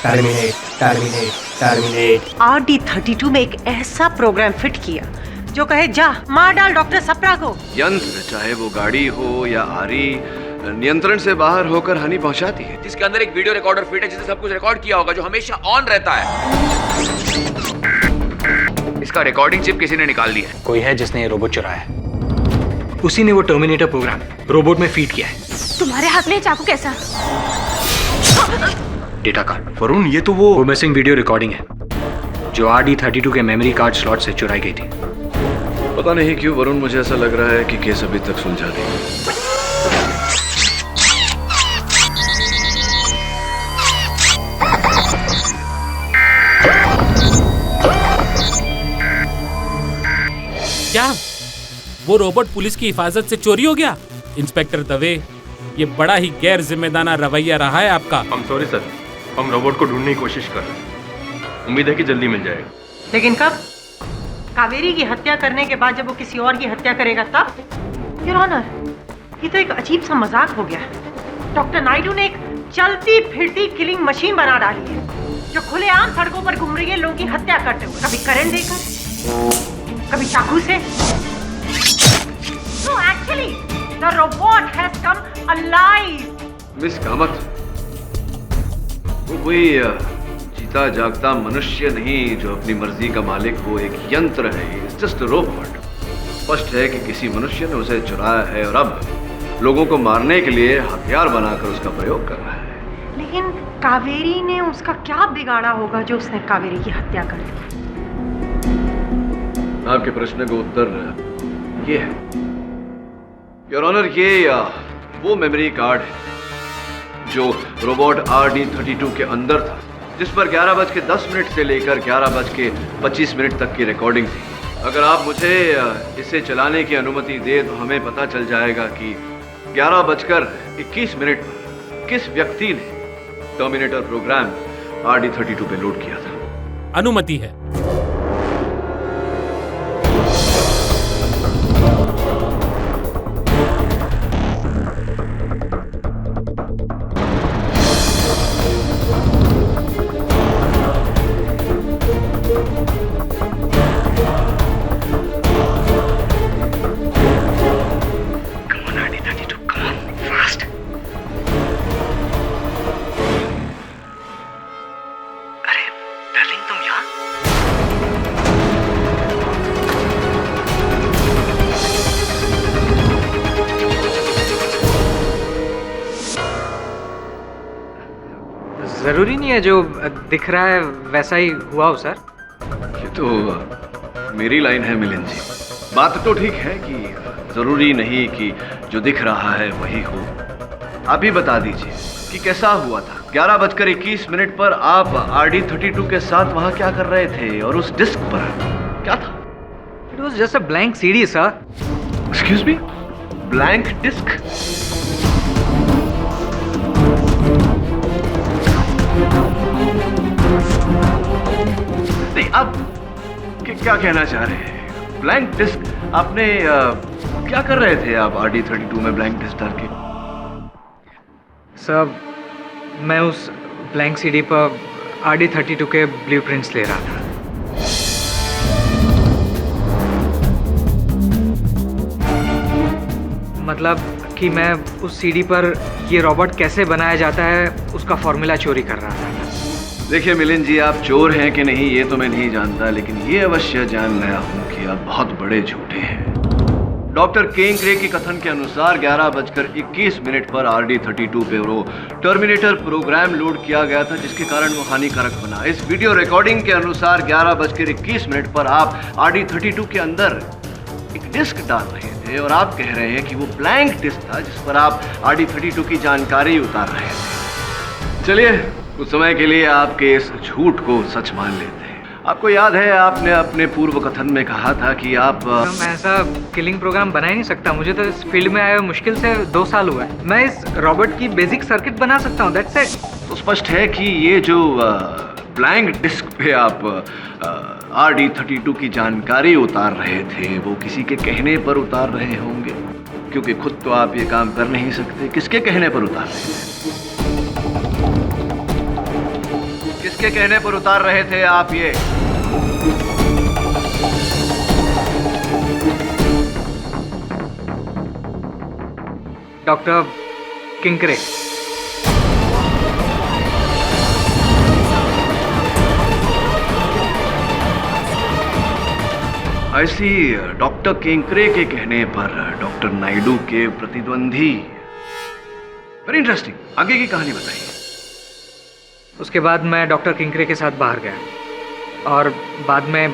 Terminate terminate terminate. RD32 में एक ऐसा प्रोग्राम फिट किया जो कहे जा मार डाल डॉक्टर सप्रा को। यंत्र चाहे वो गाड़ी हो या आरी नियंत्रण से बाहर होकर हानि पहुंचाती है। जिसके अंदर एक वीडियो रिकॉर्डर फिट है जिसने सब कुछ रिकॉर्ड किया होगा, जो हमेशा ऑन रहता है। इसका रिकॉर्डिंग चिप किसी ने निकाल दी है। कोई है जिसने ये रोबोट चुराया है। उसी ने वो टर्मिनेटर प्रोग्राम रोबोट में फीड किया है। तुम्हारे हाथ में चाकू कैसा? Data card. वरुण, ये तो वो मिसिंग वीडियो रिकॉर्डिंग है जो RD32 के मेमोरी कार्ड स्लॉट से चुराई गई थी। पता नहीं क्यों वरुण, मुझे ऐसा लग रहा है कि केस अभी तक सुलझा नहीं। क्या वो रोबोट पुलिस की हिफाजत से चोरी हो गया? इंस्पेक्टर दवे, ये बड़ा ही गैर जिम्मेदाराना रवैया रहा है आपका। हम सॉरी सर, हम रोबोट को ढूंढने की कोशिश कर रहे हैं। उम्मीद है कि जल्दी मिल जाएगा। लेकिन कब? कावेरी की हत्या करने के बाद जब वो किसी और की हत्या करेगा तब? योर ऑनर, ये तो एक अजीब सा मजाक हो गया। डॉक्टर नायडू ने एक चलती फिरती किलिंग मशीन बना डाली है जो खुलेआम सड़कों पर घूम रही है लोगों की हत्या करते हुए, कभी करंट देकर, कभी चाकू से। No, actually, the robot has come alive. Miss Kamat, वो कोई जीता जागता मनुष्य नहीं जो अपनी मर्जी का मालिक हो, एक यंत्र है। It's just a robot. स्पष्ट है कि किसी मनुष्य ने उसे चुराया है और अब लोगों को मारने के लिए हथियार बनाकर उसका प्रयोग कर रहा है। लेकिन कावेरी ने उसका क्या बिगाड़ा होगा जो उसने कावेरी की हत्या कर दी? आपके प्रश्न का उत्तर ये है योर ऑनर, ये वो मेमोरी कार्ड है जो रोबोट RD32 के अंदर था, जिस पर 11:10 से लेकर 11:25 तक की रिकॉर्डिंग थी। अगर आप मुझे इसे चलाने की अनुमति दे तो हमें पता चल जाएगा कि 11:21 पर किस व्यक्ति ने टर्मिनेटर प्रोग्राम RD32 पे लोड किया था। अनुमति है। जरूरी नहीं है जो दिख रहा है वैसा ही हुआ हो सर। ये तो मेरी लाइन है मिलिंद जी। बात तो ठीक है कि जरूरी नहीं कि जो दिख रहा है वही हो। आप ही बता दीजिए कि कैसा हुआ था। 11:21 पर आप RD32 के साथ वहां क्या कर रहे थे और उस डिस्क पर क्या था? It was just a blank CD sir. Excuse me, blank disc? नहीं, आप क्या कहना चाह रहे हैं? Blank disc? आपने क्या कर रहे थे आप RD32 में ब्लैंक डिस्क डाल के? सर, मैं उस ब्लैंक सीडी पर RD32 के ब्लूप्रिंट्स ले रहा था। मतलब कि मैं उस सीडी पर ये रोबोट कैसे बनाया जाता है उसका फॉर्मूला चोरी कर रहा था। देखिए मिलिंद जी, आप चोर हैं कि नहीं ये तो मैं नहीं जानता, लेकिन ये अवश्य जान गया हूं कि आप बहुत बड़े झूठे हैं। डॉक्टर केंकरे के कथन के अनुसार 11:21 पर RD32 पे वो टर्मिनेटर प्रोग्राम लोड किया गया था जिसके कारण वो हानिकारक बना। इस वीडियो रिकॉर्डिंग के अनुसार 11:21 पर आप RD32 के अंदर एक डिस्क डाल रहे थे और आप कह रहे हैं कि वो ब्लैंक डिस्क था जिस पर आप RD32 की जानकारी उतार रहे थे। चलिए, कुछ समय के लिए आपके इस झूठ को सच मान लेते हैं। आपको याद है आपने अपने पूर्व कथन में कहा था कि आप मैं ऐसा किलिंग प्रोग्राम बना ही नहीं सकता। मुझे तो इस फील्ड में आए हुए मुश्किल से 2 साल हुआ है। मैं इस रोबोट की बेसिक सर्किट बना सकता हूँ, दैट्स इट। तो स्पष्ट है कि ये जो ब्लैंक डिस्क पे आप RD32 की जानकारी उतार रहे थे वो किसी के कहने पर उतार रहे होंगे, क्योंकि खुद तो आप ये काम कर नहीं सकते। किसके कहने पर उतार रहे थे? किसके कहने पर उतार रहे थे आप ये? डॉक्टर किंकरे। ऐसी डॉक्टर केंकरे के कहने पर डॉक्टर नायडू के प्रतिद्वंदी। वेरी इंटरेस्टिंग, आगे की कहानी बताइए। उसके बाद मैं डॉक्टर किंकरे के साथ बाहर गया और बाद में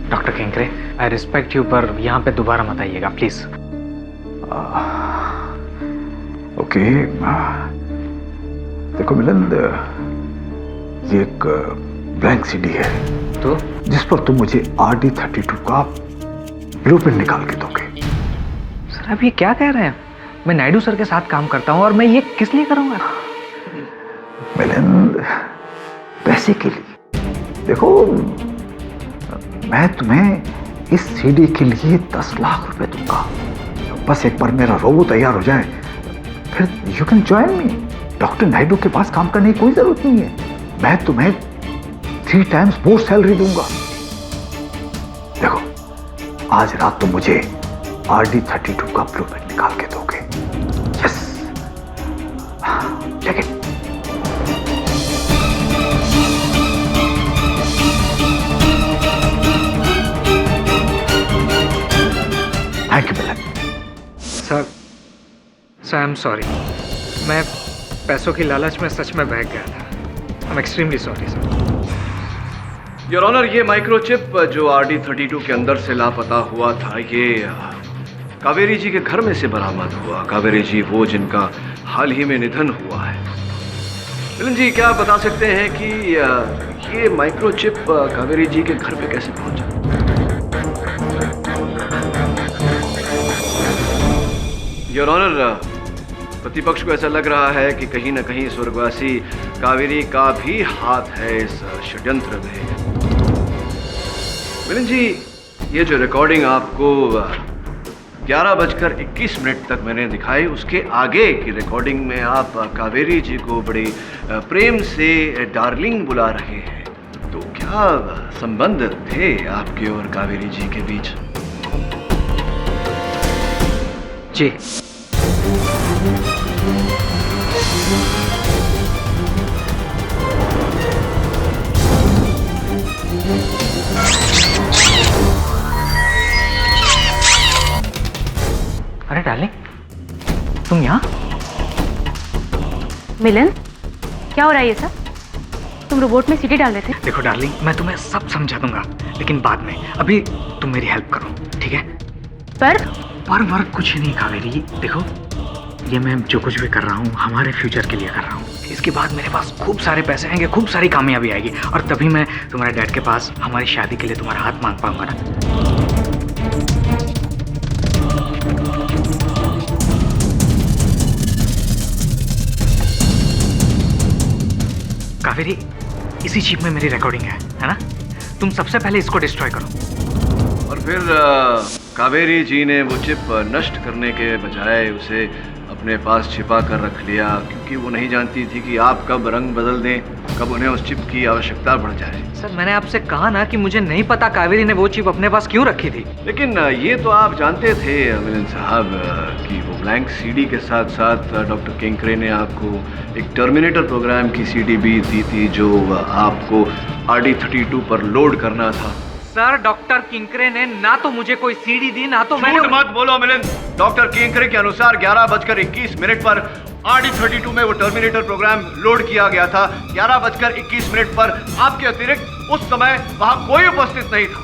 डॉक्टर किंकरे, आई रिस्पेक्ट यू, पर यहाँ पे दोबारा मत आइएगा प्लीज। ओके, देखो मिलन, ये एक ब्लैंक सीडी है तो जिस पर तुम मुझे RD32 का ब्लूप्रिंट निकाल के दोगे। सर आप ये क्या कह रहे हैं? मैं नायडू सर के साथ काम करता हूँ और मैं ये किस लिए करूँगा? मिलन, पैसे के लिए। देखो, मैं तुम्हें इस सीडी के लिए 10 लाख रुपए दूंगा। बस एक बार मेरा रोबो तैयार हो जाए, फिर you can join me. Doctor Naidu के पास काम करने की कोई जरूरत नहीं है। मैं तुम्हें 3 टाइम्स मोर सैलरी दूंगा। देखो, आज रात तुम मुझे RD32 का ब्लूप्रिंट निकाल के दोगे। Yes, take it. Thank you Milan. Sir I am sorry, मैं पैसों की लालच में सच में बहक गया था। I am extremely sorry sir. Your honour, ये माइक्रोचिप जो RD32 के अंदर से लापता हुआ था, ये कावेरी जी के घर में से बरामद हुआ। कावेरी जी वो जिनका हाल ही में निधन हुआ है। मिलन जी, क्या आप बता सकते हैं कि ये माइक्रोचिप कावेरी जी के घर पे कैसे पहुंचा? योर ऑनर, प्रतिपक्ष को ऐसा लग रहा है कि कहीं न कहीं स्वर्गवासी कावेरी का भी हाथ है इस षड्यंत्र में। मिलन जी, ये जो रिकॉर्डिंग आपको 11:21 तक मैंने दिखाई, उसके आगे की रिकॉर्डिंग में आप कावेरी जी को बड़े प्रेम से डार्लिंग बुला रहे हैं। तो क्या संबंध थे आपके और कावेरी जी के बीच? जी, अरे डार्लिंग, तुम यहाँ? मिलन, क्या हो रहा है ये सब? तुम रोबोट में सीटी डाल रहे थे? देखो डार्लिंग, मैं तुम्हें सब समझा दूंगा, लेकिन बाद में। अभी तुम मेरी हेल्प करो, ठीक है? पर वर्क कुछ नहीं कावेरी। देखो, ये मैं जो कुछ भी कर रहा हूँ हमारे फ्यूचर के लिए कर रहा हूँ। इसके बाद मेरे पास खूब सारे पैसे आएंगे, खूब सारी कामयाबी आएगी, और तभी मैं तुम्हारे डैड के पास हमारी शादी के लिए तुम्हारा हाथ मांग पाऊंगा ना। कावेरी, इसी चिप में मेरी रिकॉर्डिंग है ना? तुम सबसे पहले इसको डिस्ट्रॉय करो। और फिर कावेरी जी ने वो चिप नष्ट करने के बजाय उसे अपने पास छिपा कर रख लिया, क्योंकि वो नहीं जानती थी कि आप कब रंग बदल दें, कब उन्हें उस चिप की आवश्यकता पड़ जाए। सर, मैंने आपसे कहा ना कि मुझे नहीं पता कावेरी ने वो चिप अपने पास क्यों रखी थी। लेकिन ये तो आप जानते थे मिलन साहब कि वो ब्लैंक सीडी के साथ साथ डॉक्टर केंकरे ने आपको एक टर्मिनेटर प्रोग्राम की सीडी भी दी थी, जो आपको RD32 पर लोड करना था। सर, डॉक्टर किंकरे ने ना तो मुझे कोई सीडी दी, ना तो मैंने। झूठ मत बोलो मिलन। डॉक्टर केंकरे के अनुसार 11:21 पर RD32 में वो टर्मिनेटर प्रोग्राम लोड किया गया था। 11:21 पर आपके अतिरिक्त उस समय वहां कोई उपस्थित नहीं था।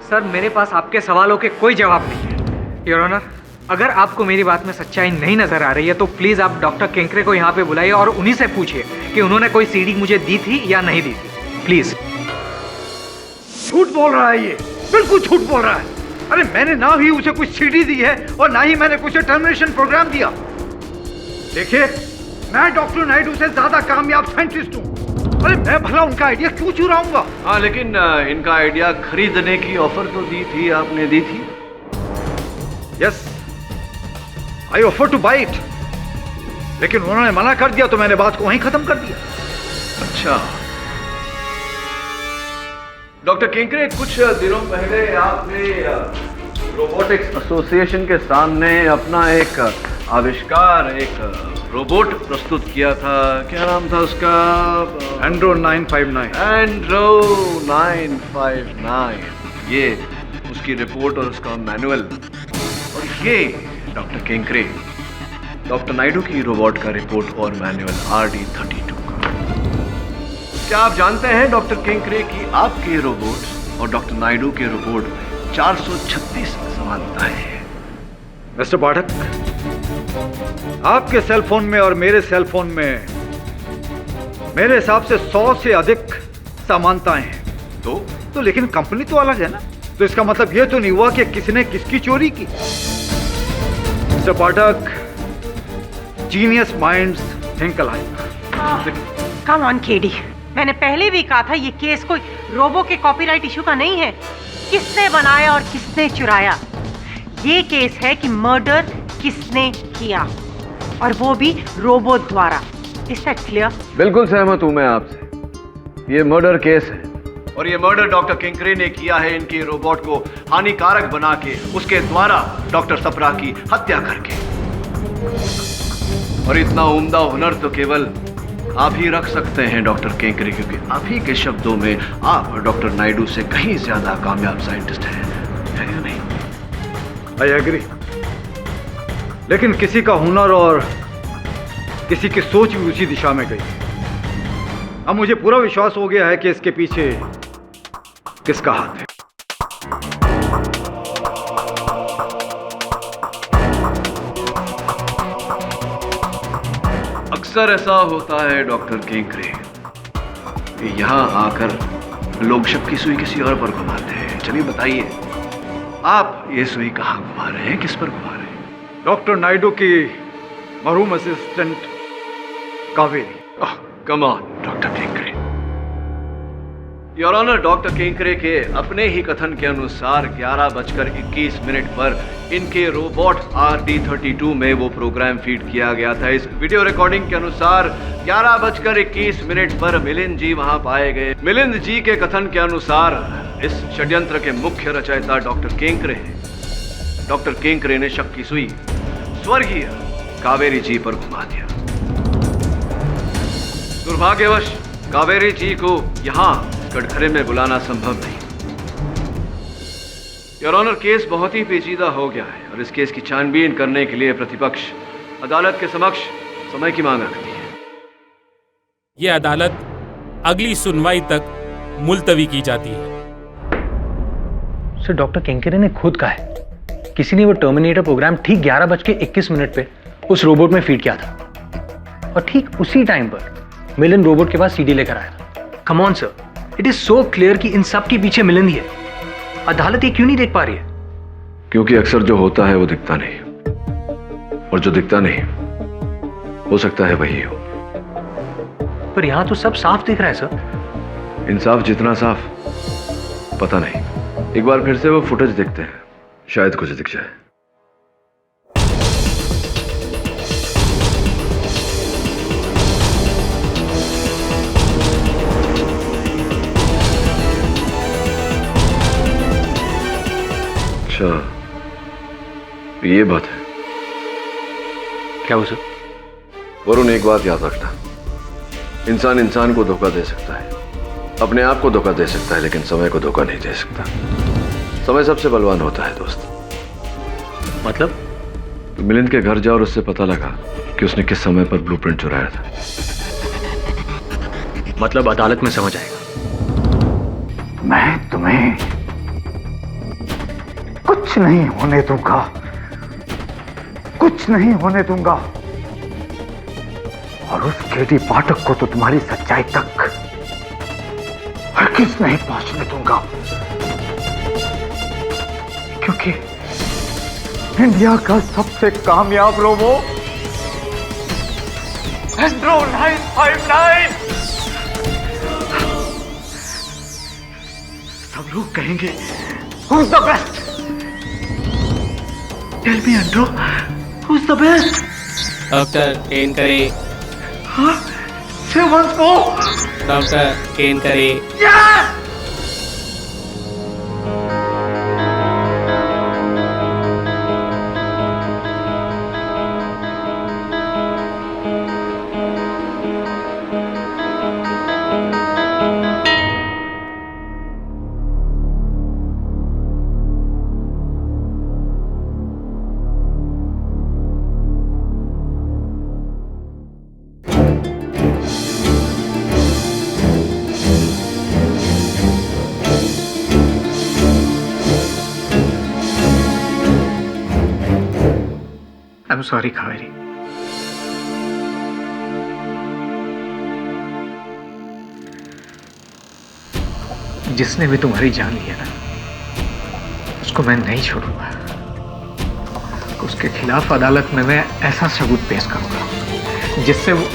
सर, मेरे पास आपके सवालों के कोई जवाब नहीं है। योर ऑनर, अगर आपको मेरी बात में सच्चाई नहीं नजर आ रही है तो प्लीज आप डॉक्टर केंकरे को यहाँ पे बुलाइए और उन्हीं से पूछिए कि उन्होंने कोई सीडी मुझे दी थी या नहीं दी थी, प्लीज। झूठ बोल रहा है ये, बिल्कुल झूठ बोल रहा है। अरे मैंने ना ही उसे कुछ सीडी दी है और ना ही मैंने कुछ टर्मिनेशन प्रोग्राम दिया। देखिए, मैं डॉक्टर नायडू से ज्यादा कामयाब साइंटिस्ट हूँ। अरे मैं भला उनका आइडिया क्यों चुराऊंगा? हाँ, लेकिन इनका आइडिया खरीदने की ऑफर तो दी थी, आपने दी थी? Yes, I offer two by it, लेकिन उन्होंने मना कर दिया तो मैंने बात को वहीं खत्म कर दिया। अच्छा डॉक्टर केंकरे, कुछ दिनों पहले आपने रोबोटिक्स एसोसिएशन के सामने अपना एक आविष्कार, एक रोबोट प्रस्तुत किया था। क्या नाम था उसका? एंड्रो 959। एंड्रो 959, ये उसकी रिपोर्ट और उसका मैनुअल। और ये डॉक्टर केंकरे, डॉक्टर नायडू की रोबोट का रिपोर्ट और मैनुअल RD32 का। क्या आप जानते हैं डॉक्टर केंकरे कि आपके रोबोट और डॉक्टर नायडू के रोबोट में 436 समानताएं हैं? मिस्टर पाठक, आपके सेल फोन में और मेरे सेल फोन में मेरे हिसाब से 100 से अधिक समानताएं हैं। तो लेकिन कंपनी तो अलग है ना, तो इसका मतलब यह तो नहीं हुआ कि किसने किसकी चोरी की। Mister Pathak, genius minds think alike. Come on KD, मैंने पहले भी कहा था ये केस कोई रोबो के कॉपीराइट इशू का नहीं है। किसने बनाया और किसने चुराया, ये केस है कि मर्डर किसने किया, और वो भी रोबो द्वारा। Is that clear? बिल्कुल सहमत हूं मैं आपसे। ये मर्डर केस है और ये मर्डर डॉक्टर केंकरे ने किया है इनके रोबोट को हानिकारक बना के, उसके द्वारा डॉक्टर सप्रा की हत्या करके। और इतना उम्दा हुनर तो केवल आप ही रख सकते हैं डॉक्टर केंकरे, क्योंकि आप ही के शब्दों में आप डॉक्टर नायडू से कहीं ज्यादा कामयाब साइंटिस्ट हैं, है या नहीं? आई एग्री, लेकिन किसी का हुनर और किसी की सोच भी उसी दिशा में गई। अब मुझे पूरा विश्वास हो गया है कि इसके पीछे किसका हाथ है। अक्सर ऐसा होता है डॉक्टर केंकरे कि यहाँ आकर लोग शक की सुई किसी और पर घुमाते हैं। चलिए बताइए, आप ये सुई कहाँ घुमा रहे हैं, किस पर घुमा रहे हैं? डॉक्टर नायडू की मरहूम assistant Kaveri. Come on doctor Kenkre. Your honour, doctor Kenkre के अपने ही कथन के अनुसार 11:21 पर इनके रोबोट RD32 में वो प्रोग्राम फीड किया गया था। इस वीडियो रिकॉर्डिंग के अनुसार 11:21 पर मिलिंद जी वहां पाए गए। मिलिंद जी के कथन के अनुसार इस षड्यंत्र के मुख्य रचयिता डॉक्टर केंकरे हैं। डॉक्टर केंकरे ने शक की सुई स्वर्गीय कावेरी जी पर घुमा दिया। दुर्भाग्यवश कावेरी जी को यहाँ कटघरे में बुलाना संभव नहीं। योर ऑनर, केस बहुत ही पेचीदा हो गया है और इस केस की छानबीन करने के लिए प्रतिपक्ष अदालत के समक्ष समय की मांग रखती है। ये अदालत अगली सुनवाई तक मुलतवी की जाती है। सर, डॉक्टर केंकरे ने खुद कहा है किसी ने वो टर्मिनेटर प्रोग्राम ठीक 11:21 पे उस रोबोट में फीड किया था, और ठीक उसी टाइम पर मिलिंद रोबोट के पास सीडी लेकर आया था। Come on sir, it is so clear कि इन सब के पीछे मिलिंद ही है। अदालत ये क्यों नहीं देख पा रही है? क्योंकि अक्सर जो होता है वो दिखता नहीं, और जो दिखता नहीं हो सकता है वही हो। पर यहां तो सब साफ दिख रहा है सर। इंसाफ जितना साफ पता नहीं। एक बार फिर से वो फुटेज देखते हैं, शायद कुछ दिख जाए। अच्छा, ये बात है। क्या वो सर? वरुण, एक बात याद रखना, इंसान इंसान को धोखा दे सकता है, अपने आप को धोखा दे सकता है, लेकिन समय को धोखा नहीं दे सकता। समय सबसे बलवान होता है दोस्त। मतलब? तो मिलिंद के घर जाओ और उससे पता लगा कि उसने किस समय पर ब्लूप्रिंट चुराया था। मतलब अदालत में समझ आएगा। मैं तुम्हें कुछ नहीं होने दूंगा, कुछ नहीं होने दूंगा। और उस केडी पाठक को तो तुम्हारी सच्चाई तक हरगिज़ नहीं पहुंचने दूंगा, क्योंकि इंडिया का सबसे कामयाब रोबो एंड्रो 959 सब लोग कहेंगे Who's the best? Tell me, Andrew, Who's the best? Doctor Huh? Say once more. Doctor Yes! I'm sorry, Kaveri. जिसने भी तुम्हारी जान लिया ना, उसको मैं नहीं छोड़ूंगा। उसके खिलाफ अदालत में मैं ऐसा सबूत पेश करूंगा जिससे वो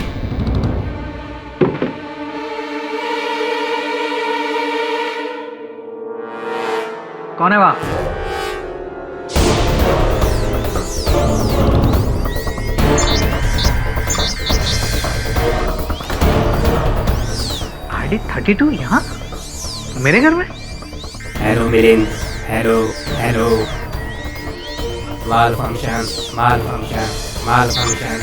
कौन है वहां? आईडी 32 यहाँ मेरे घर में? Hello Milind, hello hello. Malfunction, malfunction, malfunction.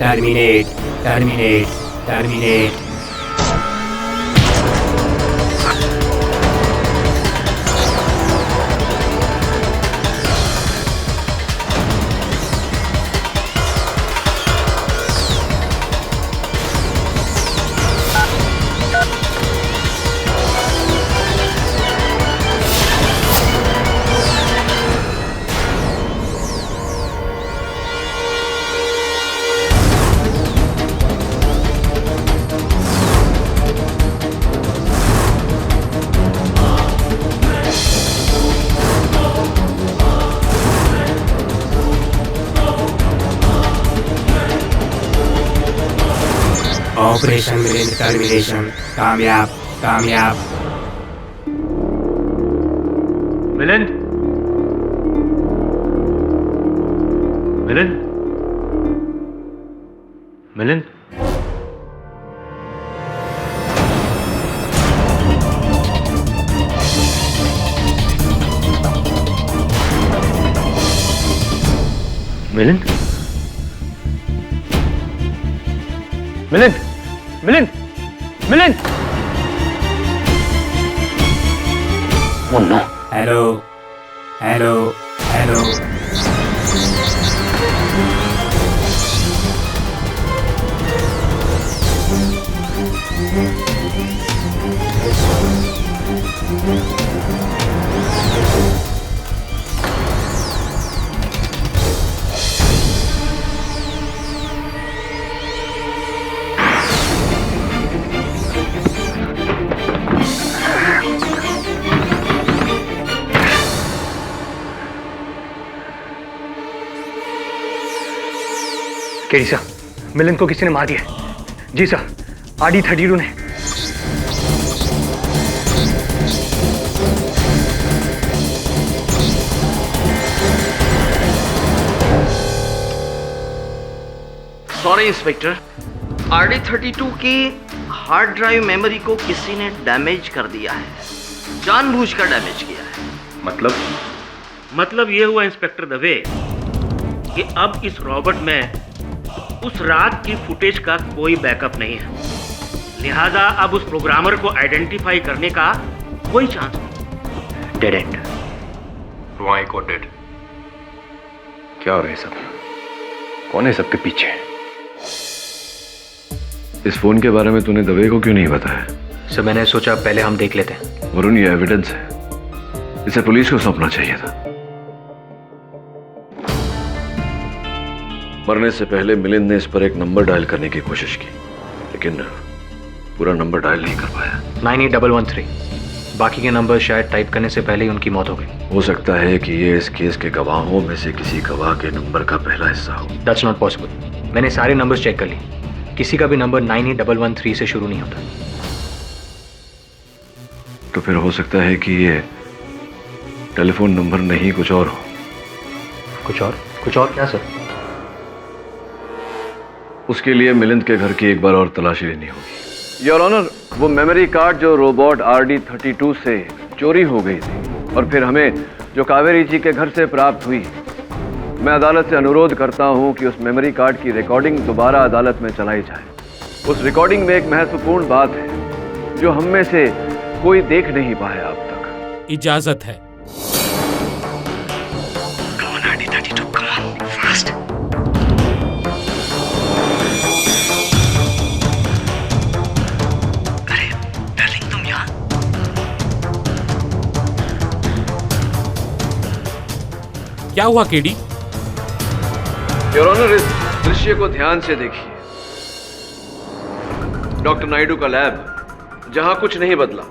Terminate, terminate, terminate. Operation Milind termination कामयाब, कामयाब। Milind, Milind, Milind. Milind, Milind, Milind, Milind. Oh no. Hello hello hello. K D sir, Milind को किसी ने मार दिया। जी सर, आईडी 32 ने। सॉरी इंस्पेक्टर, आरडी 32 की हार्ड ड्राइव मेमोरी को किसी ने डैमेज कर दिया है, जानबूझकर डैमेज किया है। मतलब ये हुआ इंस्पेक्टर दवे कि अब इस रॉबर्ट में उस रात की फुटेज का कोई बैकअप नहीं है, लिहाजा अब उस प्रोग्रामर को आइडेंटिफाई करने का कोई चांस नहीं। Dead and. वहाँ एक और डेड। क्या हो रहा है सब? कौन है सबके पीछे? इस फोन के बारे में तूने दवे को क्यों नहीं बताया? सर, मैंने सोचा पहले हम देख लेते हैं। वरुण, ये एविडेंस है, इसे पुलिस को सौंपना चाहिए था। मरने से पहले मिलिंद ने इस पर एक नंबर डायल करने की कोशिश की, लेकिन पूरा नंबर डायल नहीं कर पाया। 98113। बाकी के नंबर शायद टाइप करने से पहले ही उनकी मौत हो गई। हो सकता है कि ये इस केस के गवाहों में से किसी गवाह के नंबर का पहला हिस्सा हो। That's not possible. मैंने सारे नंबर्स चेक कर लिए, किसी का भी नंबर 98113 से शुरू नहीं होता। तो फिर हो सकता है कि ये टेलीफोन नंबर नहीं कुछ और हो। कुछ और? कुछ और क्या सर? उसके लिए मिलिंद के घर की एक बार और तलाशी लेनी होगी। योर ऑनर, वो मेमोरी कार्ड जो रोबोट RD32 से चोरी हो गई थी और फिर हमें जो कावेरी जी के घर से प्राप्त हुई, मैं अदालत से अनुरोध करता हूं कि उस मेमोरी कार्ड की रिकॉर्डिंग दोबारा अदालत में चलाई जाए। उस रिकॉर्डिंग में एक महत्वपूर्ण बात है जो हम में से कोई देख नहीं पाया अब तक। इजाजत है। क्या हुआ केडी? योर ऑनर, इस दृश्य को ध्यान से देखिए। डॉक्टर नायडू का लैब जहां कुछ नहीं बदला,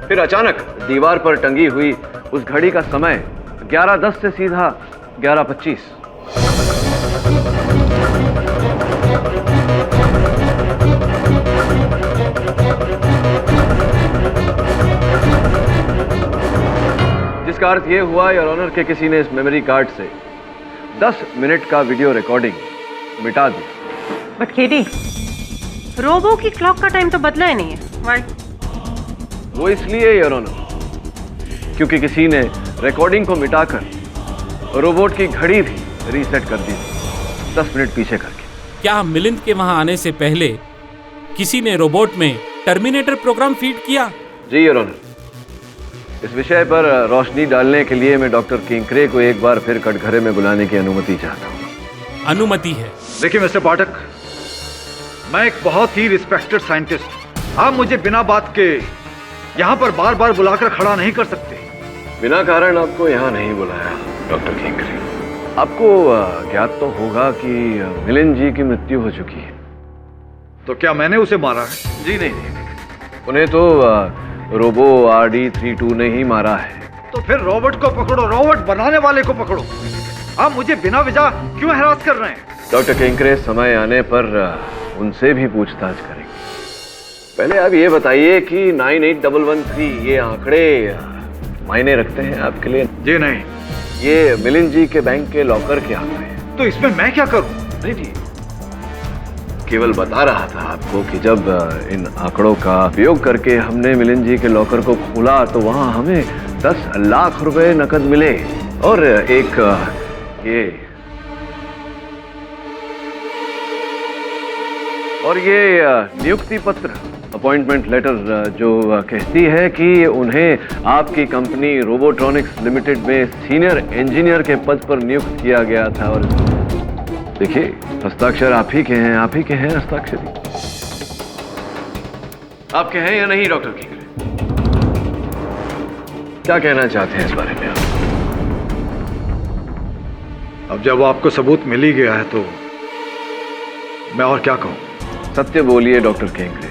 फिर अचानक दीवार पर टंगी हुई उस घड़ी का समय 11:10 से सीधा 11:25। जिसका अर्थ यह हुआ योर ऑनर के किसी ने इस मेमोरी कार्ड से 10 मिनट का वीडियो रिकॉर्डिंग मिटा दी। बट केडी, रोबो की क्लॉक का टाइम तो बदला ही नहीं है। Why? वो इसलिए योर ऑनर क्योंकि किसी ने रिकॉर्डिंग को मिटाकर रोबोट की घड़ी भी रीसेट कर दी, 10 मिनट पीछे करके। क्या मिलिंद के वहां आने से पहले किसी ने रोबोट में टर्मिनेटर प्रोग्राम फीड किया? जी योर ऑनर, इस विषय पर रोशनी डालने के लिए मैं डॉक्टर किंकरे को एक बार फिर कटघरे में बुलाने की अनुमति चाहता हूँ। अनुमति है। देखिए मिस्टर पाठक, मैं एक बहुत ही रिस्पेक्टेड साइंटिस्ट, आप मुझे बिना बात के यहाँ पर बार बार बुलाकर खड़ा नहीं कर सकते। बिना कारण आपको यहाँ नहीं बुलाया डॉक्टर किंकरे। आपको ज्ञात तो होगा कि मिलिंद जी की मृत्यु हो चुकी है। तो क्या मैंने उसे मारा है? जी नहीं, उन्हें तो रोबो RD32 ने ही मारा है। तो फिर रोबोट को पकड़ो, रोबोट बनाने वाले को पकड़ो। आप मुझे बिना वजह क्यों हरास कर रहे हैं? डॉक्टर किंकरे, समय आने पर उनसे भी पूछताछ करेंगे। पहले आप ये बताइए कि 98113 ये आंकड़े मायने रखते हैं आपके लिए? जी नहीं। ये मिलिंद जी के बैंक के लॉकर के आंकड़े हैं। तो इसमें मैं क्या करूं? नहीं जी, केवल बता रहा था आपको कि जब इन आंकड़ों का उपयोग करके हमने मिलिंद जी के लॉकर को खोला तो वहां हमें 10 लाख रुपए नकद मिले और एक ये नियुक्ति पत्र, अपॉइंटमेंट लेटर जो कहती है कि उन्हें आपकी कंपनी रोबोट्रॉनिक्स लिमिटेड में सीनियर इंजीनियर के पद पर नियुक्त किया गया था। और देखिए, हस्ताक्षर आप ही के हैं, आप ही के हैं हस्ताक्षरी। आपके हैं या नहीं डॉक्टर किंकरे? क्या कहना चाहते हैं इस बारे में आप? अब जब आपको सबूत मिल ही गया है तो मैं और क्या कहूं? सत्य बोलिए डॉक्टर किंकरे।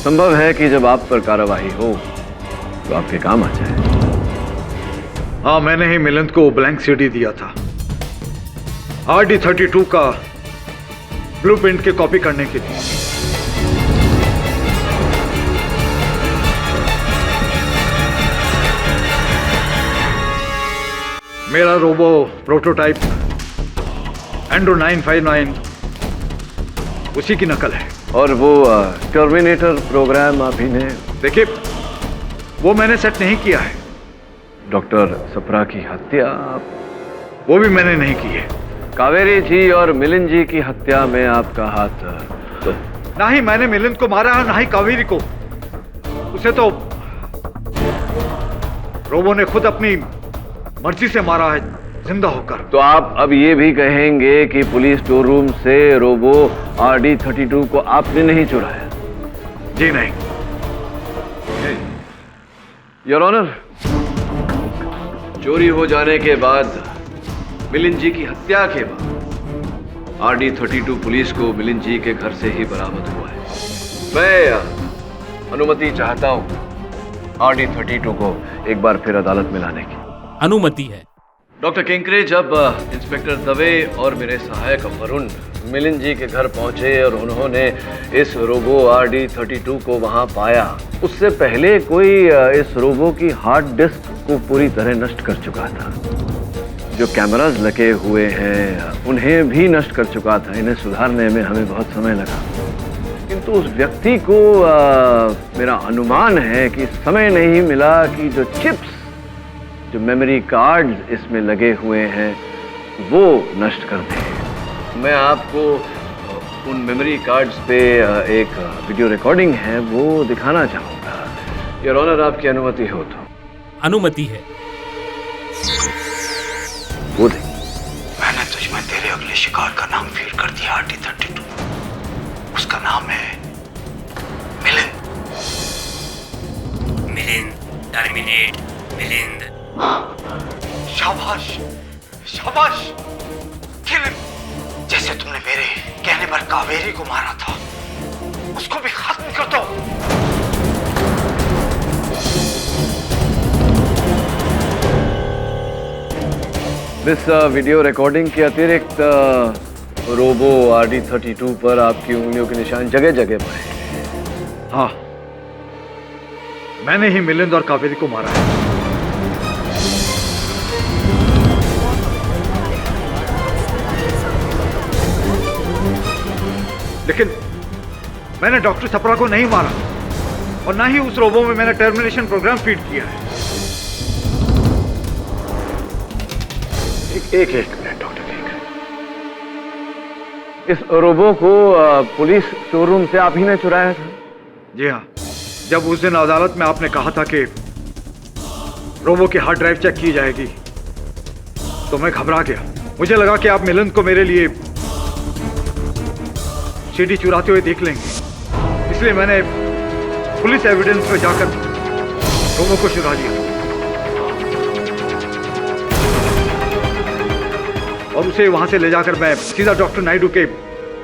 संभव है कि जब आप पर कार्रवाई हो तो आपके काम आ जाए। हाँ, मैंने ही मिलिंद को ब्लैंक सीडी दिया था RD32 का ब्लूप्रिंट की कॉपी करने के लिए। मेरा रोबो प्रोटोटाइप एंड्रो 959 उसी की नकल है। और वो टर्मिनेटर प्रोग्राम आप ही ने? देखिए, वो मैंने सेट नहीं किया है। डॉक्टर सप्रा की हत्या? वो भी मैंने नहीं की है। कावेरी जी और मिलिंद जी की हत्या में आपका हाथ? तो ना ही मैंने मिलिंद को मारा है, ना ही कावेरी को। उसे तो रोबो ने खुद अपनी मर्जी से मारा है, जिंदा होकर। तो आप अब ये भी कहेंगे कि पुलिस स्टोर रूम से रोबो RD32 को आपने नहीं चुराया? जी नहीं। योर ऑनर, चोरी हो जाने के बाद, मिलिंद जी की हत्या के बाद RD32 पुलिस को मिलिंद जी के घर से ही बरामद हुआ है। मैं अनुमति चाहता हूं RD32 को एक बार फिर अदालत में लाने की। अनुमति है। डॉक्टर किंकरे, जब इंस्पेक्टर दवे और मेरे सहायक वरुण मिलिंद जी के घर पहुंचे और उन्होंने इस रोबो RD32 को वहां पाया, उससे पहले कोई इस रोबो की हार्ड डिस्क को पूरी तरह नष्ट कर चुका था। जो कैमरास लगे हुए हैं उन्हें भी नष्ट कर चुका था। इन्हें सुधारने में हमें बहुत समय लगा, किंतु उस व्यक्ति को मेरा अनुमान है कि समय नहीं मिला कि जो चिप्स, जो मेमोरी कार्ड्स इसमें लगे हुए हैं वो नष्ट कर दें। मैं आपको उन मेमोरी कार्ड्स पे एक वीडियो रिकॉर्डिंग है वो दिखाना चाहूँगा। योर ऑनर, आपकी अनुमति हो तो। अनुमति है। वो देख, मैंने तुझ में तेरे अगले शिकार का नाम फीड कर दिया, RD32। उसका नाम है मिलिंद। मिलिंद, टर्मिनेट मिलिंद। शाबाश, शाबाश। Kill him. जैसे तुमने मेरे कहने पर कावेरी को मारा था, उसको भी खत्म कर दो। इस वीडियो रिकॉर्डिंग के अतिरिक्त रोबो RD32 पर आपकी उंगलियों के निशान जगह जगह पर हैं। हाँ, मैंने ही मिलिंद और कावेरी को मारा है। लेकिन मैंने डॉक्टर सप्रा को नहीं मारा और ना ही उस रोबो में मैंने टर्मिनेशन प्रोग्राम फीड किया है। एक मिनट डॉक्टर, इस रोबो को पुलिस शोरूम से आप ही ने चुराया था? जी हाँ, जब उस दिन अदालत में आपने कहा था कि रोबो की हार्ड ड्राइव चेक की जाएगी तो मैं घबरा गया। मुझे लगा कि आप मिलिंद को मेरे लिए सीडी चुराते हुए देख लेंगे, इसलिए मैंने पुलिस एविडेंस में जाकर रोबो को चुरा लिया और उसे वहां से ले जाकर मैं सीधा डॉक्टर नायडू के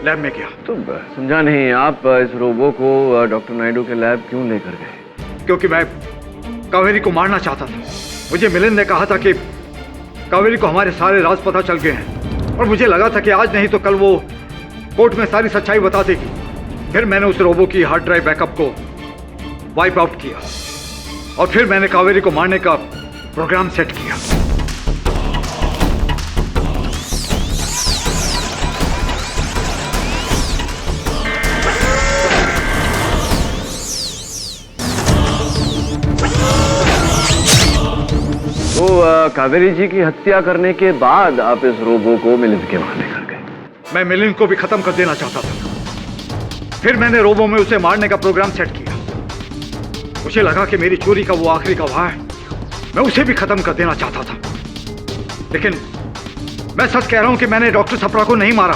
लैब में गया। तो समझा नहीं, आप इस रोबो को डॉक्टर नायडू के लैब क्यों लेकर गए? क्योंकि मैं कावेरी को मारना चाहता था। मुझे मिलिंद ने कहा था कि कावेरी को हमारे सारे राज पता चल गए हैं और मुझे लगा था कि आज नहीं तो कल वो कोर्ट में सारी सच्चाई बता देगी। फिर मैंने उस रोबो की हार्ड ड्राइव बैकअप को वाइप आउट किया और फिर मैंने कावेरी को मारने का प्रोग्राम सेट किया। तो कावेरी जी की हत्या करने के बाद आप इस रोबो को मिलिंद के वहां लेकर गए? मैं मिलिंद को भी खत्म कर देना चाहता था। फिर मैंने रोबो में उसे मारने का प्रोग्राम सेट किया। मुझे लगा कि मेरी चोरी का वो आखिरी गवाह है, मैं उसे भी खत्म कर देना चाहता था। लेकिन मैं सच कह रहा हूं कि मैंने डॉक्टर सप्रा को नहीं मारा।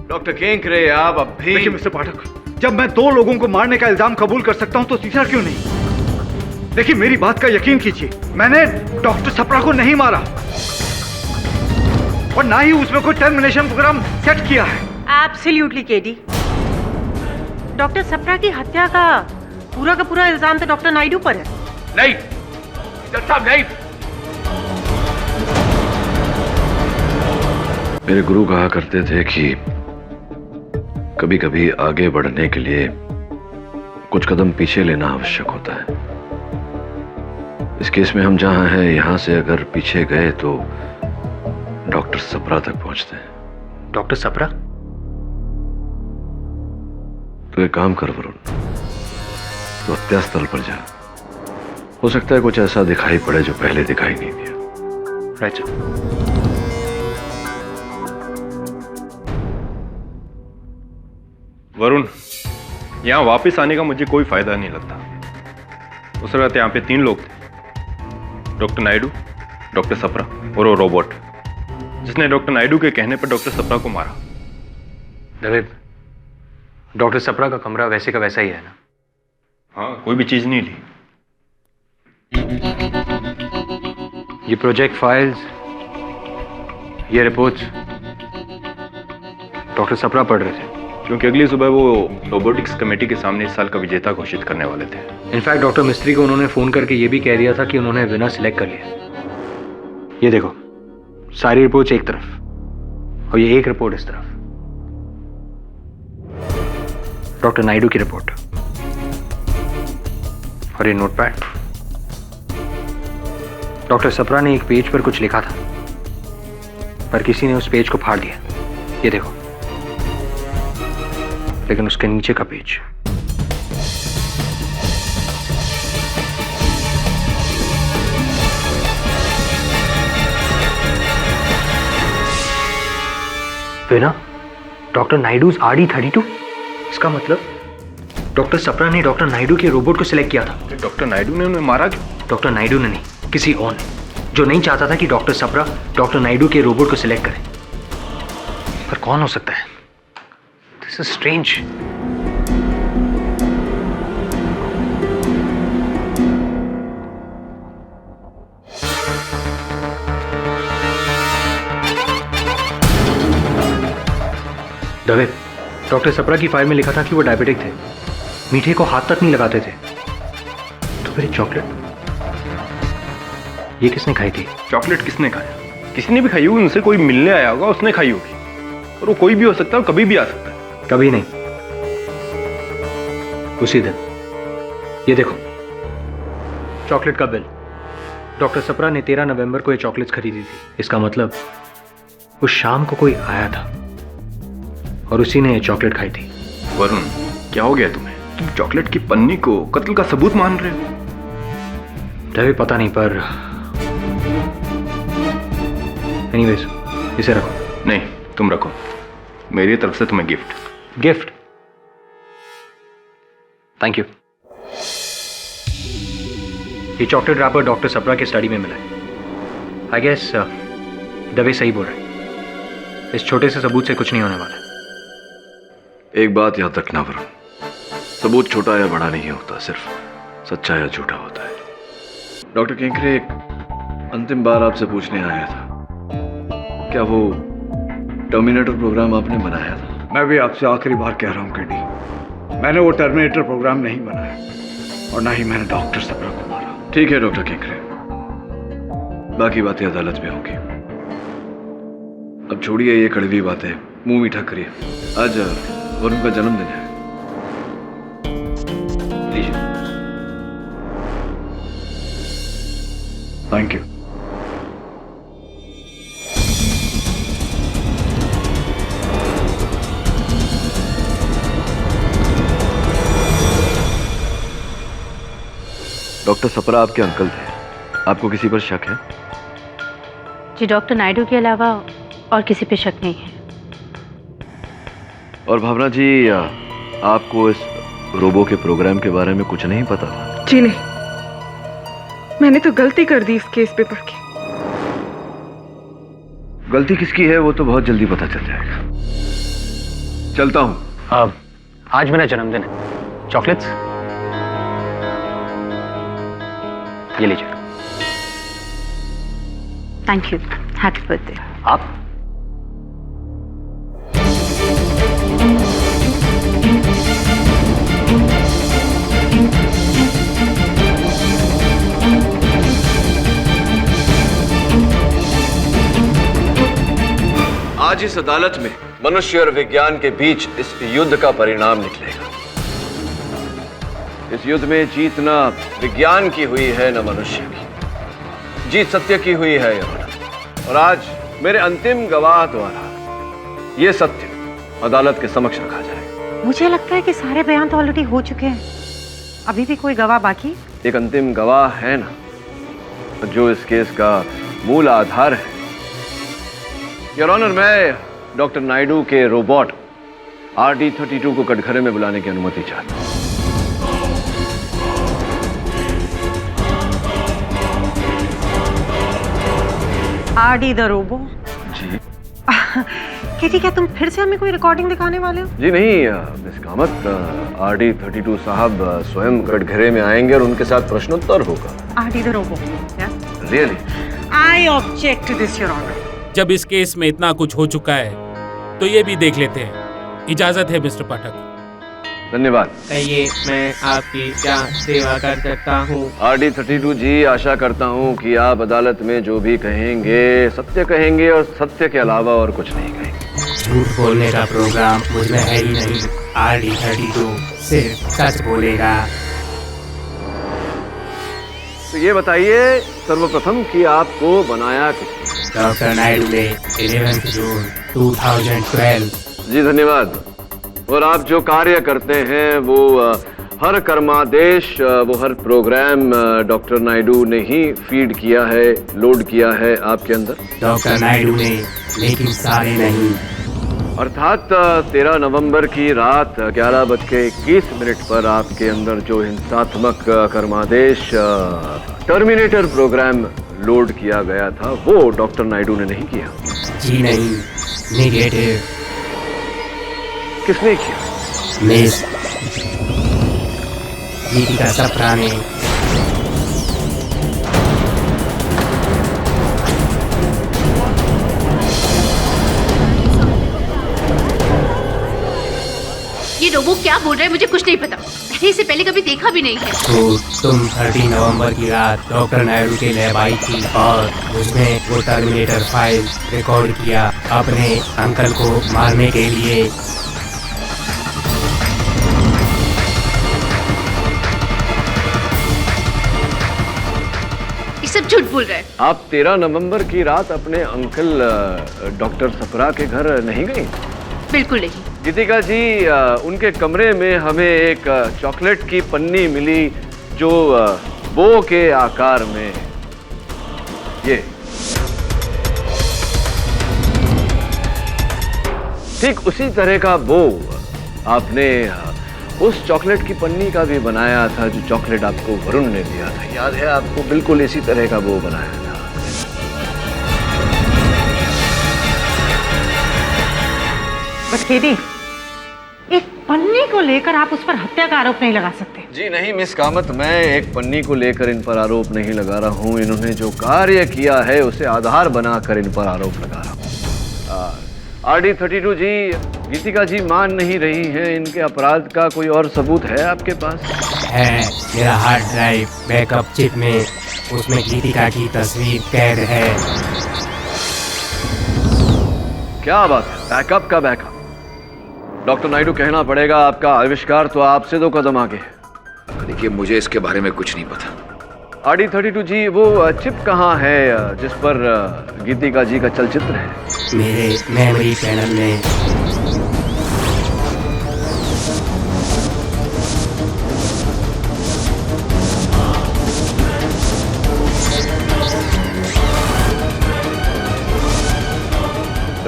डॉक्टर केंकरे, आप अब भी... देखिए मिस्टर पाठक, जब मैं 2 लोगों को मारने का इल्जाम कबूल कर सकता हूं तो तीसरा क्यों नहीं? देखिए मेरी बात का यकीन कीजिए, मैंने डॉक्टर सप्रा को नहीं मारा और ना ही उसमें कोई टर्मिनेशन प्रोग्राम सेट किया है। एब्सोल्युटली केडी, डॉक्टर सप्रा की हत्या का पूरा इल्जाम तो डॉक्टर नायडू पर है। नहीं साहब, नहीं। मेरे गुरु कहा करते थे कि कभी कभी आगे बढ़ने के लिए कुछ कदम पीछे लेना आवश्यक होता है। इस केस में हम जहां हैं, यहां से अगर पीछे गए तो डॉक्टर सप्रा तक पहुंचते हैं। डॉक्टर सप्रा? तो एक काम कर वरुण, तो हत्यास्थल पर जा। हो सकता है कुछ ऐसा दिखाई पड़े जो पहले दिखाई नहीं दिया। Right sir. वरुण, यहाँ वापस आने का मुझे कोई फायदा नहीं लगता। उस वक्त यहाँ पे 3 लोग थे, डॉक्टर नायडू, डॉक्टर सप्रा और वो रोबोट जिसने डॉक्टर नायडू के कहने पर डॉक्टर सप्रा को मारा। दवेद, डॉक्टर सप्रा का कमरा वैसे का वैसा ही है ना? हाँ, कोई भी चीज नहीं ली। ये प्रोजेक्ट फाइल्स, ये रिपोर्ट्स डॉक्टर सप्रा पढ़ रहे थे क्योंकि अगली सुबह वो रोबोटिक्स कमेटी के सामने इस साल का विजेता घोषित करने वाले थे। इनफैक्ट डॉक्टर मिस्त्री को उन्होंने फोन करके ये भी कह दिया था कि उन्होंने विनर सिलेक्ट कर लिया। ये देखो, सारी रिपोर्ट्स एक तरफ और ये एक रिपोर्ट इस तरफ। डॉक्टर नायडू की रिपोर्ट और ये नोटपैड। डॉक्टर सप्रा ने एक पेज पर कुछ लिखा था पर किसी ने उस पेज को फाड़ दिया। ये देखो, लेकिन उसके नीचे का पेज बिना डॉक्टर नायडूज RD32। इसका मतलब डॉक्टर सप्रा ने डॉक्टर नायडू के रोबोट को सिलेक्ट किया था। डॉक्टर नायडू ने उन्हें मारा क्यों? डॉक्टर नायडू ने नहीं, किसी और ने, जो नहीं चाहता था कि डॉक्टर सप्रा डॉक्टर नायडू के रोबोट को सिलेक्ट करे। पर कौन हो सकता है? This is strange. Dave, doctor Sapra की फाइल में लिखा था कि वो डायबिटिक थे, मीठे को हाथ तक नहीं लगाते थे। तो फिर चॉकलेट ये किसने खाई थी? चॉकलेट किसने खाया? किसी ने भी खाई होगी, उनसे कोई मिलने आया होगा, उसने खाई होगी। और वो कोई भी हो सकता है, कभी भी आ सकता है। कभी नहीं, उसी दिन। ये देखो चॉकलेट का बिल। डॉक्टर सप्रा ने 13 नवंबर को ये चॉकलेट्स खरीदी थी। इसका मतलब उस शाम को कोई आया था और उसी ने ये चॉकलेट खाई थी। वरुण, क्या हो गया तुम्हें? तुम चॉकलेट की पन्नी को कत्ल का सबूत मान रहे हो? तभी पता नहीं, पर एनीवेज इसे रखो। नहीं, तुम रखो, मेरी तरफ से तुम्हें गिफ्ट। गिफ्ट? Thank you. ये चॉकलेट रैपर डॉक्टर सप्रा के स्टडी में मिला है। आई गेस दवे सही बोल रहे हैं। इस छोटे से सबूत से कुछ नहीं होने वाला। एक बात याद रखना वरुण, सबूत छोटा या बड़ा नहीं होता, सिर्फ सच्चा या झूठा होता है। डॉक्टर केंकरे, एक अंतिम बार आपसे पूछने आया था, क्या वो टर्मिनेटर प्रोग्राम आपने बनाया था? मैं भी आपसे आखिरी बार कह रहा हूँ केडी, मैंने वो टर्मिनेटर प्रोग्राम नहीं बनाया और ना ही मैंने डॉक्टर सप्रा को मारा। ठीक है डॉक्टर केंकरे, बाकी बातें अदालत में होंगी। अब छोड़िए ये कड़वी बातें, मुंह मीठा करिए। आज वरुण का जन्मदिन है, लीजिए। Thank you. डॉक्टर सप्रा आपके अंकल थे, आपको किसी पर शक है? जी डॉक्टर नायडू के अलावा और किसी पे शक नहीं है। और भावना जी, आपको इस रोबो के प्रोग्राम के बारे में कुछ नहीं पता? जी नहीं, मैंने तो गलती कर दी इस केस पे पढ़ के। गलती किसकी है वो तो बहुत जल्दी पता चल जाएगा। चलता हूं। आज मेरा जन्मदिन है। चॉकलेट्स ये लीजिए। Thank you, happy birthday. आप? आज इस अदालत में मनुष्य और विज्ञान के बीच इस युद्ध का परिणाम निकलेगा। इस युद्ध में जीत न विज्ञान की हुई है न मनुष्य की, जीत सत्य की हुई है यह। और आज मेरे अंतिम गवाह द्वारा यह सत्य अदालत के समक्ष रखा जाएगा। मुझे लगता है कि सारे बयान तो ऑलरेडी हो चुके हैं, अभी भी कोई गवाह बाकी? एक अंतिम गवाह है ना, जो इस केस का मूल आधार है। योर ऑनर, मैं डॉक्टर नायडू के रोबोट RD32 को कटघरे में बुलाने की अनुमति चाहता हूं। RD the robo? जी। केटी, क्या तुम फिर से हमें कोई रिकॉर्डिंग दिखाने वाले हो? जी नहीं मिस कामत, RD32 साहब स्वयं कटघरे में आएंगे और उनके साथ प्रश्नोत्तर होगा। RD the robo? Really? I object to this your honour. जब इस केस में इतना कुछ हो चुका है तो ये भी देख लेते हैं। इजाजत है मिस्टर पाठक। धन्यवाद। कहिए, मैं आपकी क्या सेवा कर सकता हूँ? RD32 जी, आशा करता हूँ कि आप अदालत में जो भी कहेंगे सत्य कहेंगे और सत्य के अलावा और कुछ नहीं कहेंगे। झूठ बोलने का प्रोग्राम मुझमें है ही नहीं। RD32 सिर्फ सच बोलेगा। तो ये बताइए सर्वप्रथम कि आपको बनाया किसने? डॉक्टर नायडू ने 11 जून 2012। जी धन्यवाद। और आप जो कार्य करते हैं वो हर कर्मादेश, वो हर प्रोग्राम डॉक्टर नायडू ने ही फीड किया है, लोड किया है आपके अंदर? डॉक्टर नायडू ने, लेकिन सारे नहीं। अर्थात 13 नवंबर की रात 11:21 पर आपके अंदर जो हिंसात्मक कर्मादेश टर्मिनेटर प्रोग्राम लोड किया गया था वो डॉक्टर नायडू ने नहीं किया? जी नहीं, नेगेटिव। किसने किया? मिस गीतिका सप्रा ने। ये रोबो क्या बोल रहा है मुझे कुछ नहीं पता। मैंने इसे पहले कभी देखा भी नहीं है। तो तुम 30 नवंबर की रात डॉक्टर नायडू के लैब आई थी और उसने वो टर्मिनेटर फाइल रिकॉर्ड किया अपने अंकल को मारने के लिए। ये सब झूठ बोल रहा है। आप 13 नवंबर की रात अपने अंकल डॉक्टर सप्रा के घर नहीं गई? बिल्कुल नहीं। गीतिका जी, उनके कमरे में हमें एक चॉकलेट की पन्नी मिली जो बो के आकार में ये ठीक उसी तरह का बो आपने उस चॉकलेट की पन्नी का भी बनाया था जो चॉकलेट आपको वरुण ने दिया था। याद है आपको? बिल्कुल इसी तरह का बो बनाया था। बट केदी, एक पन्नी को लेकर आप उस पर हत्या का आरोप नहीं लगा सकते। जी नहीं मिस कामत, मैं एक पन्नी को लेकर इन पर आरोप नहीं लगा रहा हूँ। इन्होंने जो कार्य किया है उसे आधार बनाकर इन पर आरोप लगा रहा हूँ। RD32 जी, गीतिका जी मान नहीं रही हैं। इनके अपराध का कोई और सबूत है आपके पास? है, मेरा हार्ड ड्राइव बैकअप चिप में उसमें गीतिका की तस्वीर कैद है। क्या बात है, बैकअप का बैकअप? डॉक्टर नायडू, कहना पड़ेगा आपका आविष्कार तो आपसे 2 कदम आगे है। देखिए, मुझे इसके बारे में कुछ नहीं पता। RD32 जी, वो चिप कहाँ है जिस पर गीतिका जी का चलचित्र है? मेरे मेमोरी पैनल में।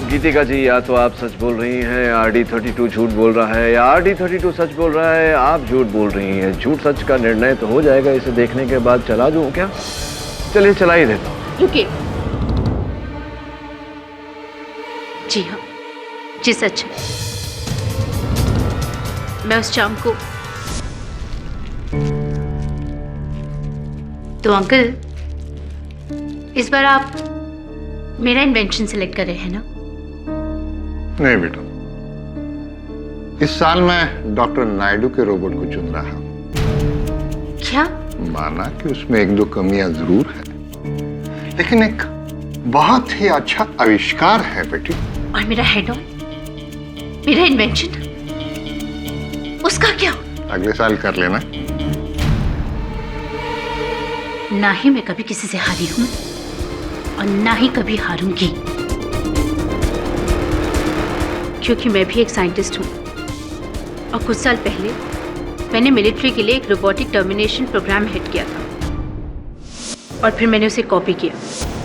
गीतिका जी, या तो आप सच बोल रही हैं, RD32 झूठ बोल रहा है, या RD32 सच बोल रहा है, आप झूठ बोल रही हैं। झूठ सच का निर्णय तो हो जाएगा इसे देखने के बाद। चला दूं क्या? चलिए चला ही देता हूं। रुकिए। जी हाँ, जी सच है। मैं उस शाम को तो अंकल, इस बार आप मेरा इन्वेंशन सिलेक्ट कर रहे हैं ना? नहीं बेटा, इस साल मैं डॉक्टर नायडू के रोबोट को चुन रहा हूं। क्या? माना कि उसमें 1-2 कमियां जरूर है, लेकिन एक बहुत ही अच्छा आविष्कार है बेटी। और मेरा हेड ऑन, मेरा इन्वेंशन, उसका क्या? अगले साल कर लेना। ना ही मैं कभी किसी से हारी हूं और ना ही कभी हारूंगी, क्योंकि मैं भी एक साइंटिस्ट हूँ और कुछ साल पहले मैंने मिलिट्री के लिए एक रोबोटिक टर्मिनेशन प्रोग्राम हेड किया था और फिर मैंने उसे कॉपी किया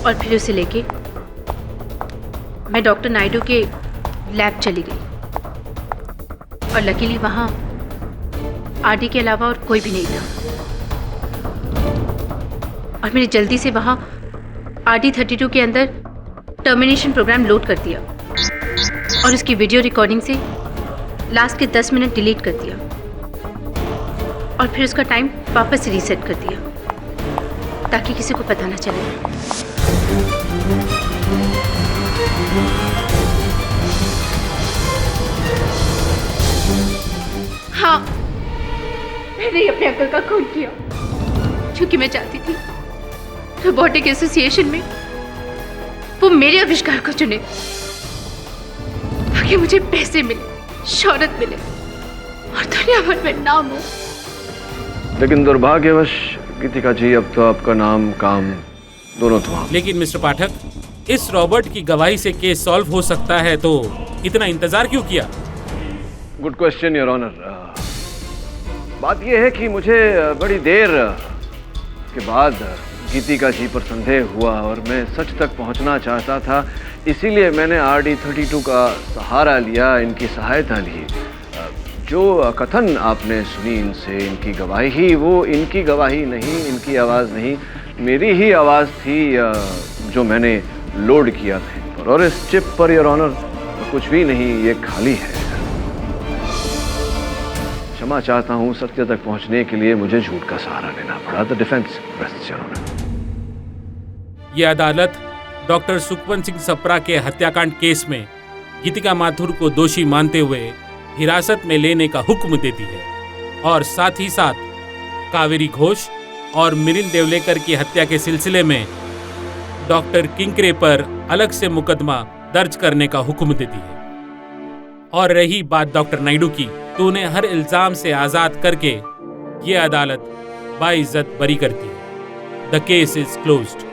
और फिर उसे लेके मैं डॉक्टर नायडू के लैब चली गई और लकीली वहाँ RD के अलावा और कोई भी नहीं था और मैंने जल्दी से वहाँ RD32 के अंदर टर्मिनेशन प्रोग्राम लोड कर दिया और उसकी वीडियो रिकॉर्डिंग से लास्ट के 10 मिनट डिलीट कर दिया और फिर उसका टाइम वापस से रीसेट कर दिया ताकि किसी को पता ना चले। हाँ, मैंने ही अपने अंकल का खून किया क्योंकि मैं चाहती थी रोबोटिक एसोसिएशन में वो मेरे आविष्कार को चुने ताकि मुझे पैसे मिले, शोहरत मिले और दुनिया भर में नाम हो। लेकिन दुर्भाग्यवश गीतिका जी, अब तो आपका नाम काम दोनों तमाम। लेकिन मिस्टर पाठक, इस रॉबर्ट की गवाही से केस सॉल्व हो सकता है, तो इतना इंतजार क्यों किया? Good question your honour. बात यह है कि मुझे बड़ी देर के बाद गीतिका जी पर संदेह हुआ और मैं सच तक पहुंचना चाहता था, इसीलिए मैंने RD32 का सहारा लिया, इनकी सहायता ली। जो कथन आपने सुनी इनसे, इनकी गवाही ही, वो इनकी गवाही नहीं, इनकी आवाज़ नहीं, मेरी ही आवाज़ थी जो मैंने लोड किया था। और इस चिप पर योर ऑनर कुछ भी नहीं, ये खाली है। क्षमा चाहता हूं, सत्य तक पहुंचने के लिए मुझे झूठ का सहारा लेना पड़ा। The defence rests your honour. यह अदालत डॉक्टर सुखवंत सिंह सप्रा के हत्याकांड केस में गीतिका माथुर को दोषी मानते हुए हिरासत में लेने का हुक्म देती है और साथ ही साथ कावेरी घोष और मिलिंद देवलेकर की हत्या के सिलसिले में डॉक्टर किंकरे पर अलग से मुकदमा दर्ज करने का हुक्म देती है। और रही बात डॉक्टर नायडू की, तो उन्हें हर इल्जाम से आजाद करके ये अदालत बाइज्जत बरी करती है। The case is closed.